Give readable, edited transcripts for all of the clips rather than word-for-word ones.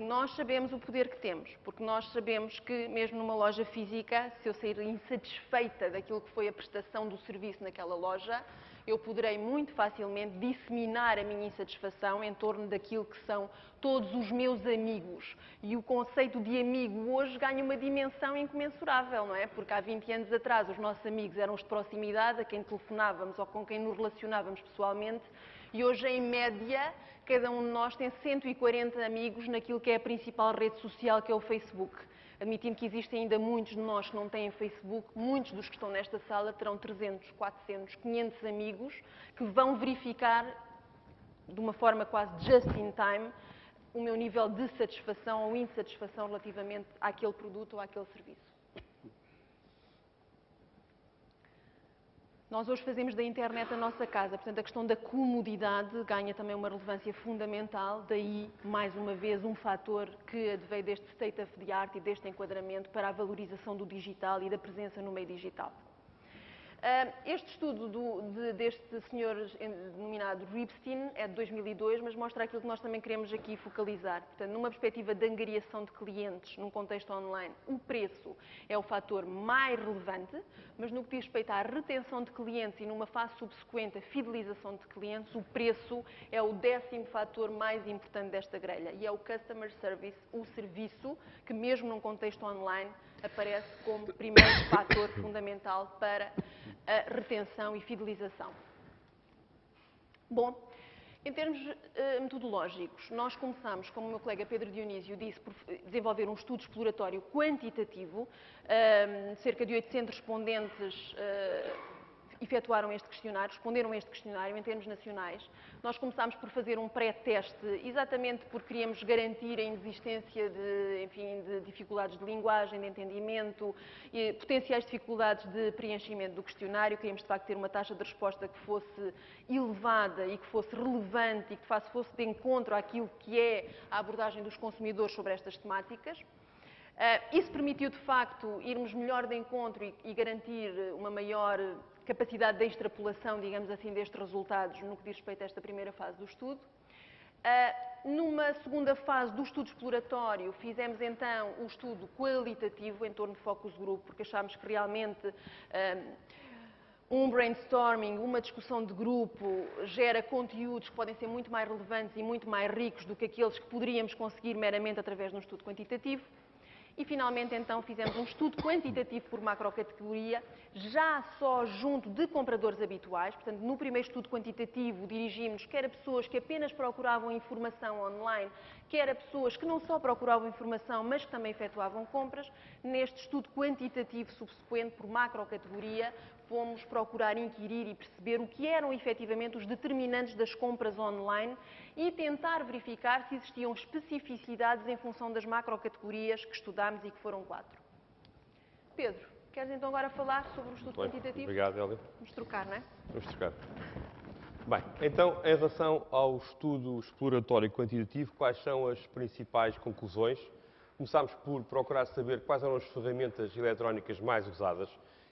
nós sabemos o poder que temos, porque nós sabemos que mesmo numa loja física, se eu sair insatisfeita daquilo que foi a prestação do serviço naquela loja, eu poderei muito facilmente disseminar a minha insatisfação em torno daquilo que são todos os meus amigos. E o conceito de amigo hoje ganha uma dimensão incomensurável, não é? Porque há 20 anos atrás os nossos amigos eram os de proximidade, a quem telefonávamos ou com quem nos relacionávamos pessoalmente, e hoje, em média, cada um de nós tem 140 amigos naquilo que é a principal rede social, que é o Facebook. Admitindo que existem ainda muitos de nós que não têm Facebook, muitos dos que estão nesta sala terão 300, 400, 500 amigos que vão verificar, de uma forma quase just in time, o meu nível de satisfação ou insatisfação relativamente àquele produto ou àquele serviço. Nós hoje fazemos da internet a nossa casa, portanto a questão da comodidade ganha também uma relevância fundamental, daí, mais uma vez, um fator que adveio deste state of the art e deste enquadramento para a valorização do digital e da presença no meio digital. Este estudo deste senhor denominado Ripstein é de 2002, mas mostra aquilo que nós também queremos aqui focalizar. Portanto, numa perspectiva de angariação de clientes num contexto online, o preço é o fator mais relevante, mas no que diz respeito à retenção de clientes e numa fase subsequente a fidelização de clientes, o preço é o 10º fator mais importante desta grelha. E é o Customer Service, o serviço, que mesmo num contexto online aparece como primeiro fator fundamental para a retenção e fidelização. Bom, em termos metodológicos, nós começamos, como o meu colega Pedro Dionísio disse, por desenvolver um estudo exploratório quantitativo. Cerca de 800 respondentes efetuaram este questionário, responderam a este questionário em termos nacionais. Nós começámos por fazer um pré-teste, exatamente porque queríamos garantir a inexistência de dificuldades de linguagem, de entendimento, e potenciais dificuldades de preenchimento do questionário. Queríamos, de facto, ter uma taxa de resposta que fosse elevada e que fosse relevante e que fosse de encontro àquilo que é a abordagem dos consumidores sobre estas temáticas. Isso permitiu, de facto, irmos melhor de encontro e garantir uma maior capacidade de extrapolação, digamos assim, destes resultados no que diz respeito a esta primeira fase do estudo. Numa segunda fase do estudo exploratório, fizemos então o estudo qualitativo em torno de focus group, porque achámos que realmente um brainstorming, uma discussão de grupo, gera conteúdos que podem ser muito mais relevantes e muito mais ricos do que aqueles que poderíamos conseguir meramente através de um estudo quantitativo. E, finalmente, então, fizemos um estudo quantitativo por macrocategoria, já só junto de compradores habituais. Portanto, no primeiro estudo quantitativo, dirigimos quer a pessoas que apenas procuravam informação online, quer a pessoas que não só procuravam informação, mas que também efetuavam compras. Neste estudo quantitativo subsequente, por macrocategoria, fomos procurar inquirir e perceber o que eram efetivamente os determinantes das compras online e tentar verificar se existiam especificidades em função das macrocategorias que estudámos e que foram 4. Pedro, queres então agora falar sobre o estudo quantitativo? Obrigado, Hélio. Vamos trocar, não é? Vamos trocar. Bem, então, em relação ao estudo exploratório quantitativo, quais são as principais conclusões? Começámos por procurar saber quais eram as ferramentas eletrónicas mais usadas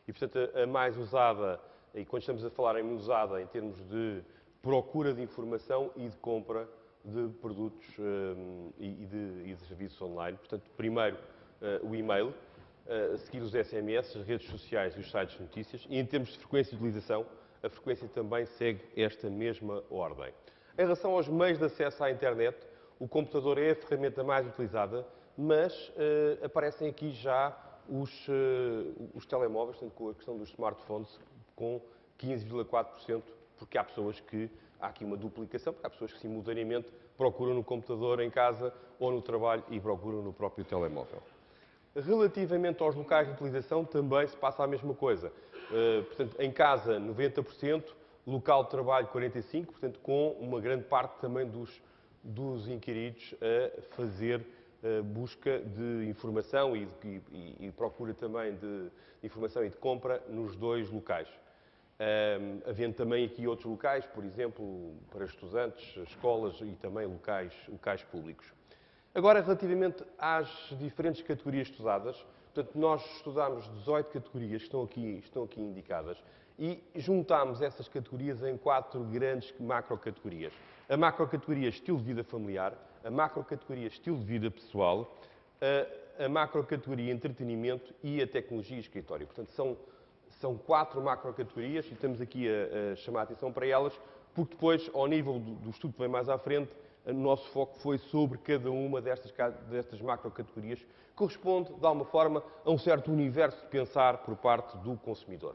e, portanto, a mais usada, e quando estamos a falar em usada em termos de procura de informação e de compra de produtos e de serviços online. Portanto, primeiro o e-mail, a seguir os SMS, as redes sociais e os sites de notícias. E em termos de frequência de utilização, a frequência também segue esta mesma ordem. Em relação aos meios de acesso à internet, o computador é a ferramenta mais utilizada, mas aparecem aqui já os telemóveis, portanto, com a questão dos smartphones, com 15,4%, porque há pessoas que há aqui uma duplicação, porque há pessoas que simultaneamente procuram no computador em casa ou no trabalho e procuram no próprio telemóvel. Relativamente aos locais de utilização, também se passa a mesma coisa. Portanto, em casa, 90%, local de trabalho, 45%, portanto, com uma grande parte também dos inquiridos a fazer busca de informação e procura também de informação e de compra nos dois locais. Havendo também aqui outros locais, por exemplo, para estudantes, escolas e também locais públicos. Agora, relativamente às diferentes categorias estudadas, portanto, nós estudamos 18 categorias que estão aqui indicadas e juntámos essas categorias em 4 grandes macrocategorias. A macrocategoria estilo de vida familiar, a macrocategoria estilo de vida pessoal, a macrocategoria entretenimento e a tecnologia e escritório. Portanto, são 4 macrocategorias e estamos aqui a chamar a atenção para elas, porque depois, ao nível do estudo que vem mais à frente, o nosso foco foi sobre cada uma destas macrocategorias, que corresponde, de alguma forma, a um certo universo de pensar por parte do consumidor.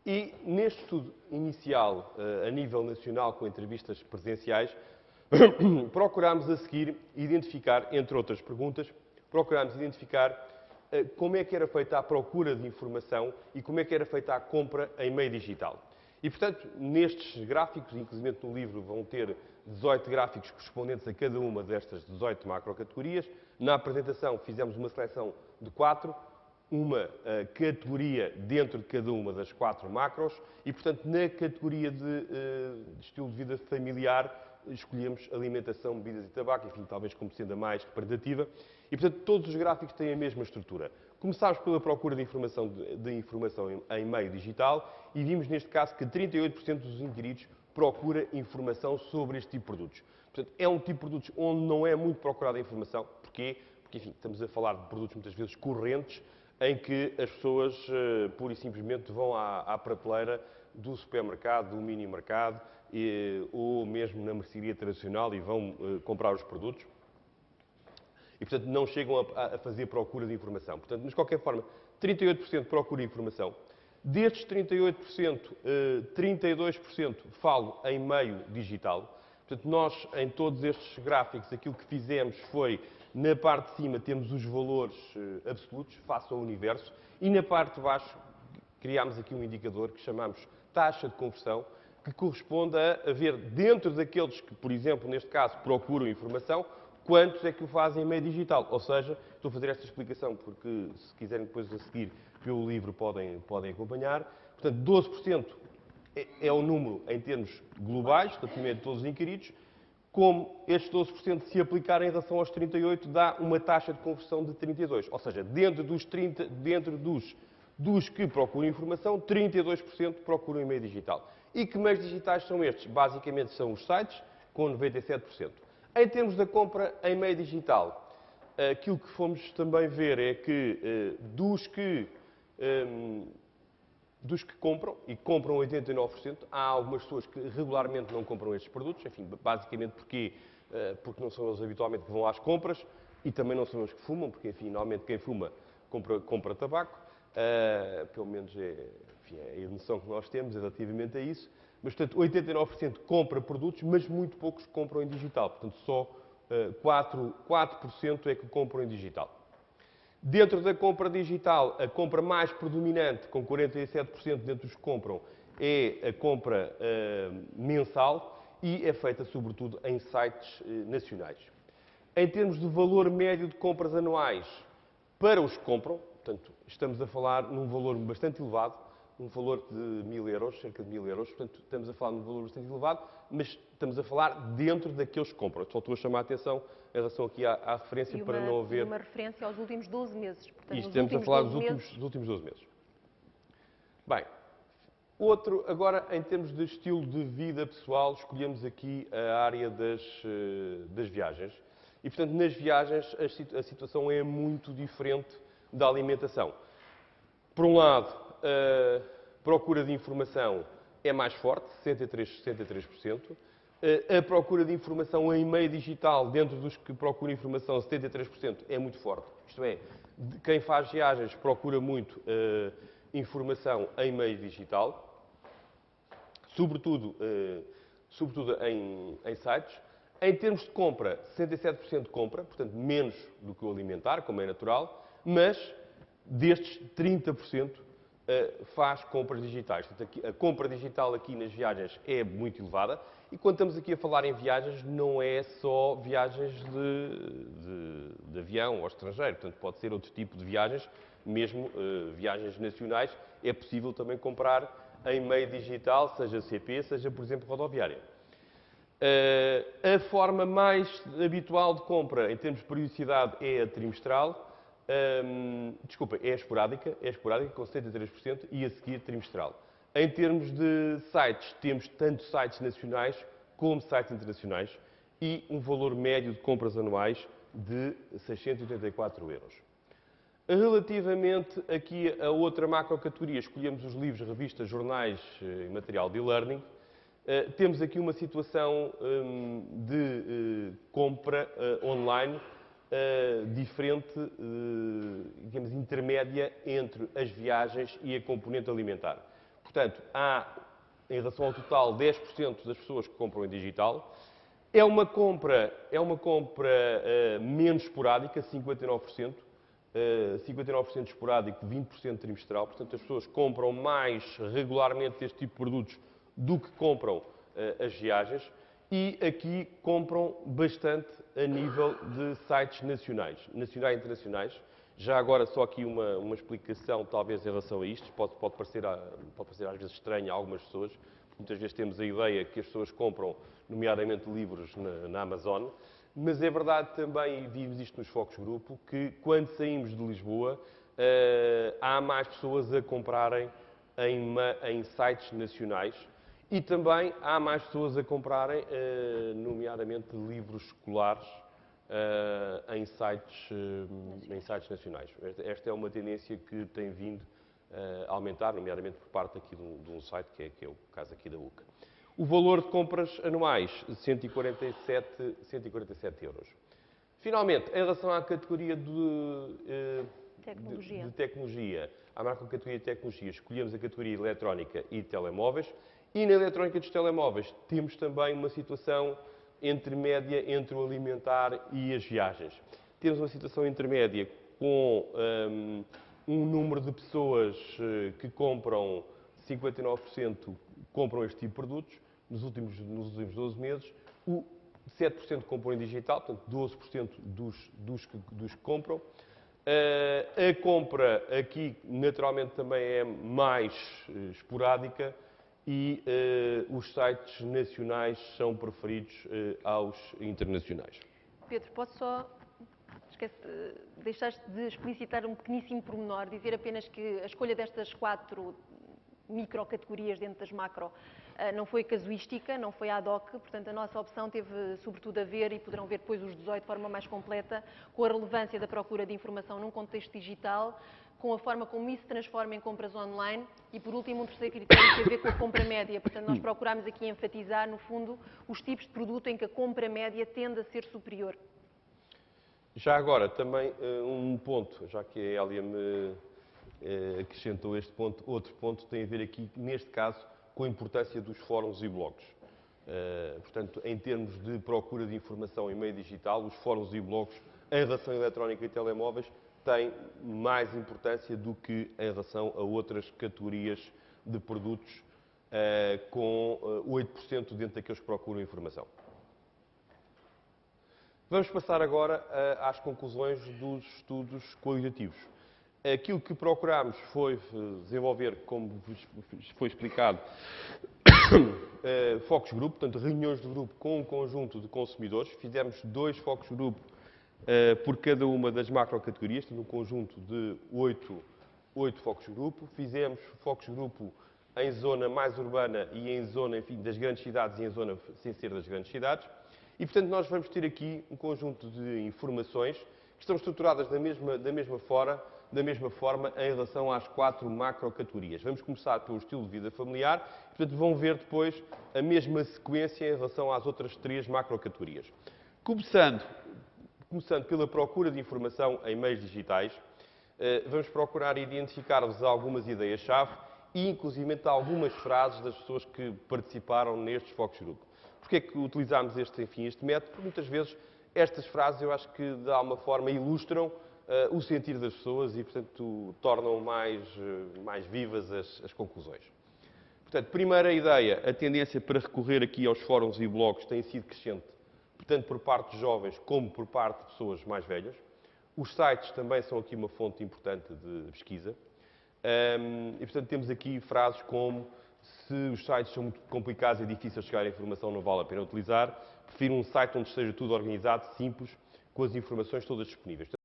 E neste estudo inicial, a nível nacional, com entrevistas presenciais, procurámos a seguir identificar, entre outras perguntas, procurámos identificar como é que era feita a procura de informação e como é que era feita a compra em meio digital. E, portanto, nestes gráficos, inclusive no livro, vão ter 18 gráficos correspondentes a cada uma destas 18 macrocategorias. Na apresentação fizemos uma seleção de 4, uma categoria dentro de cada uma das 4 macros e, portanto, na categoria de estilo de vida familiar, escolhemos alimentação, bebidas e tabaco, enfim, talvez como sendo a mais representativa. E, portanto, todos os gráficos têm a mesma estrutura. Começámos pela procura de informação em meio digital e vimos, neste caso, que 38% dos inquiridos procura informação sobre este tipo de produtos. Portanto, é um tipo de produtos onde não é muito procurada a informação. Porquê? Porque, enfim, estamos a falar de produtos muitas vezes correntes, em que as pessoas, pura e simplesmente, vão à prateleira do supermercado, do mini-mercado, ou mesmo na mercearia tradicional e vão comprar os produtos. E, portanto, não chegam a fazer procura de informação. Portanto, mas, de qualquer forma, 38% procura informação. Destes 38%, 32% falam em meio digital. Portanto, nós, em todos estes gráficos, aquilo que fizemos foi, na parte de cima, temos os valores absolutos, face ao universo, e na parte de baixo, criámos aqui um indicador que chamamos taxa de conversão, que corresponde a ver, dentro daqueles que, por exemplo, neste caso, procuram informação, quantos é que o fazem em meio digital. Ou seja, estou a fazer esta explicação porque, se quiserem depois a seguir pelo livro, podem acompanhar. Portanto, 12% é o número em termos globais, portanto, de todos os inquiridos. Como estes 12% se aplicarem em relação aos 38%, dá uma taxa de conversão de 32%. Ou seja, dentro dos que procuram informação, 32% procuram em meio digital. E que meios digitais são estes? Basicamente são os sites, com 97%. Em termos da compra em meio digital, aquilo que fomos também ver é que dos que compram, e compram 89%, há algumas pessoas que regularmente não compram estes produtos, enfim, basicamente porque não são eles habitualmente que vão às compras e também não são eles que fumam, porque, enfim, normalmente quem fuma compra tabaco, pelo menos enfim, é a noção que nós temos relativamente a isso. Mas, portanto, 89% compra produtos, mas muito poucos compram em digital. Portanto, só 4% é que compram em digital. Dentro da compra digital, a compra mais predominante, com 47% dentro dos que compram, é a compra mensal e é feita, sobretudo, em sites nacionais. Em termos de valor médio de compras anuais, para os que compram, portanto, estamos a falar num valor bastante elevado, um valor de 1.000 euros, cerca de 1.000 euros. Portanto, estamos a falar num valor bastante elevado, mas estamos a falar dentro daqueles que compram. Só estou a chamar a atenção em relação aqui à referência para não haver... E uma referência aos últimos 12 meses. Portanto, isto estamos a falar dos últimos 12 meses. Bem, agora, em termos de estilo de vida pessoal, escolhemos aqui a área das viagens. E, portanto, nas viagens a situação é muito diferente da alimentação. Por um lado, a procura de informação é mais forte, 63%. A procura de informação em meio digital, dentro dos que procuram informação, 73%, é muito forte. Isto é, quem faz viagens procura muito informação em meio digital, sobretudo em sites. Em termos de compra, 67% compra, portanto, menos do que o alimentar, como é natural, mas destes, 30% faz compras digitais. Portanto, a compra digital aqui nas viagens é muito elevada. E quando estamos aqui a falar em viagens, não é só viagens de avião ao estrangeiro. Portanto, pode ser outro tipo de viagens, mesmo viagens nacionais. É possível também comprar em meio digital, seja CP, seja, por exemplo, rodoviária. A forma mais habitual de compra, em termos de periodicidade, é a trimestral. É esporádica, com 73%, e a seguir trimestral. Em termos de sites, temos tanto sites nacionais como sites internacionais e um valor médio de compras anuais de 684 euros. Relativamente aqui a outra macrocategoria, escolhemos os livros, revistas, jornais e material de e-learning. Temos aqui uma situação de compra online diferente, digamos, intermédia entre as viagens e a componente alimentar. Portanto, há, em relação ao total, 10% das pessoas que compram em digital. É uma compra menos esporádica, 59%. 59% esporádico, 20% trimestral. Portanto, as pessoas compram mais regularmente este tipo de produtos do que compram as viagens. E aqui compram bastante a nível de sites nacionais e internacionais. Já agora, só aqui uma explicação, talvez, em relação a isto. Pode parecer às vezes estranho a algumas pessoas. Muitas vezes temos a ideia que as pessoas compram, nomeadamente, livros na Amazon. Mas é verdade também, e vimos isto nos focos grupo, que quando saímos de Lisboa, há mais pessoas a comprarem em sites nacionais e também há mais pessoas a comprarem, nomeadamente, livros escolares em sites nacionais. Esta é uma tendência que tem vindo a aumentar, nomeadamente por parte aqui de um site que é o caso aqui da UCA. O valor de compras anuais, 147 euros. Finalmente, em relação à categoria de tecnologia, à macrocategoria de tecnologia, escolhemos a categoria eletrónica e telemóveis. E na eletrónica dos telemóveis temos também uma situação intermédia entre o alimentar e as viagens. Temos uma situação intermédia com um número de pessoas que compram, 59% compram este tipo de produtos nos últimos 12 meses. 7% compram em digital, portanto 12% dos que compram. A compra aqui, naturalmente, também é mais esporádica e os sites nacionais são preferidos aos internacionais. Pedro, posso só... deixaste de explicitar um pequeníssimo pormenor, dizer apenas que a escolha destas 4 microcategorias dentro das macro não foi casuística, não foi ad hoc, portanto a nossa opção teve sobretudo a ver, e poderão ver depois os 18 de forma mais completa, com a relevância da procura de informação num contexto digital, com a forma como isso se transforma em compras online e, por último, um terceiro critério que tem a ver com a compra média. Portanto, nós procurámos aqui enfatizar, no fundo, os tipos de produto em que a compra média tende a ser superior. Já agora, também um ponto, já que a Hélia me acrescentou este ponto, outro ponto tem a ver aqui, neste caso, com a importância dos fóruns e blogs. Portanto, em termos de procura de informação em meio digital, os fóruns e blogs em relação à eletrónica e telemóveis têm mais importância do que em relação a outras categorias de produtos, com 8% dentro daqueles que procuram informação. Vamos passar agora às conclusões dos estudos qualitativos. Aquilo que procurámos foi desenvolver, como vos foi explicado, focus group, portanto, reuniões de grupo com um conjunto de consumidores. Fizemos 2 focus group por cada uma das macrocategorias, um conjunto de 8 focus group. Fizemos focus group em zona mais urbana e em zona, enfim, das grandes cidades e em zona sem ser das grandes cidades. E, portanto, nós vamos ter aqui um conjunto de informações que estão estruturadas da mesma forma em relação às 4 macrocategorias. Vamos começar pelo estilo de vida familiar, portanto, vão ver depois a mesma sequência em relação às outras 3 macrocategorias. Começando pela procura de informação em meios digitais, vamos procurar identificar-vos algumas ideias-chave e, inclusive, algumas frases das pessoas que participaram nestes focus group. Porquê é que utilizámos este método? Porque muitas vezes estas frases, eu acho que de alguma forma ilustram o sentir das pessoas e, portanto, tornam mais vivas as conclusões. Portanto, primeira ideia, a tendência para recorrer aqui aos fóruns e blogs tem sido crescente, tanto por parte de jovens como por parte de pessoas mais velhas. Os sites também são aqui uma fonte importante de pesquisa. E, portanto, temos aqui frases como: Se os sites são muito complicados e difíceis de chegar à informação, não vale a pena utilizar. Prefiro um site onde esteja tudo organizado, simples, com as informações todas disponíveis.